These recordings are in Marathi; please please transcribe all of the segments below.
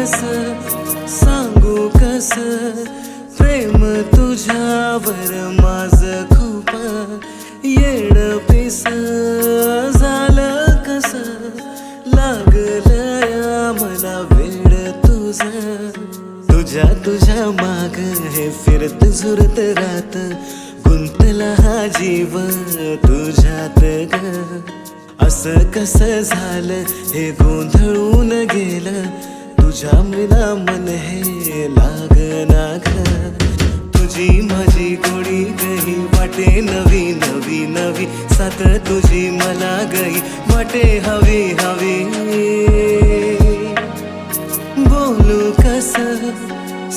कस सांगू कस प्रेम तुझ्यावर माझं खूप येडपिस झालं कस लागलं मला वेड तुझं तुझ्या माग हे फिरत झुरत रात गुंतला हा जीव तुझ्यात ग असं कसं झालं हे गोंधळून गेलं तुझ्या विना मन हे लागना ग तुझी माझी गोडी गई वाटे नवी नवी नवी साथ तुझी मला गई वाटे हवी हवी बोलू कस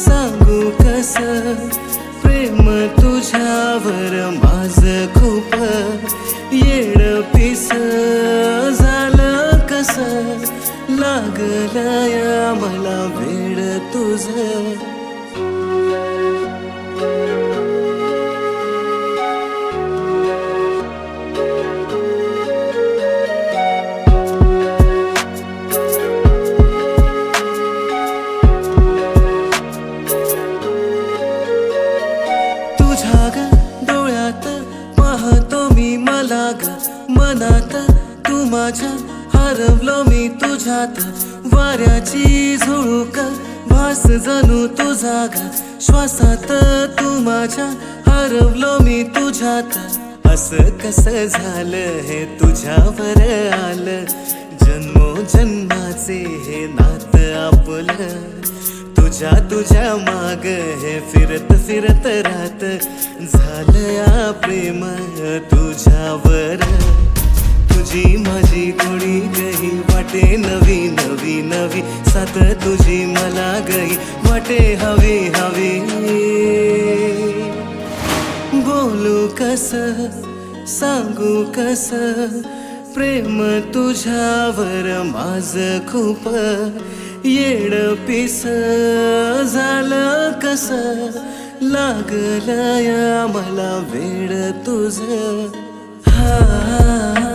सांगू कस प्रेम तुझ्यावर माझं खूप येडपिस झालं कस लागलं या मला वेड तुझं डोळ्यात पाहतो मी मला ग मनात तू माझ्या हरवलो मी तुझ्यात वाऱ्याची झुळूक भास जणू तुझा ग श्वासात तू माझ्या हरवलो मी तुझ्यात असं कसं झालं हे तुझ्यावर आलं जन्मोजन्माचे हे नात आपलं तुझ्या माग हे फिरत फिरत राहत झालं या प्रेम तुझ्यावर तुझी माझी गोडी गई वाटे नवी नवी नवी साथ तुझी मला गई वाटे हवी हवी बोलू कस सांगू कस प्रेम तुझ्यावर माझं खूप येडपिस झालं कस लागलं या मला वेड तुझं हा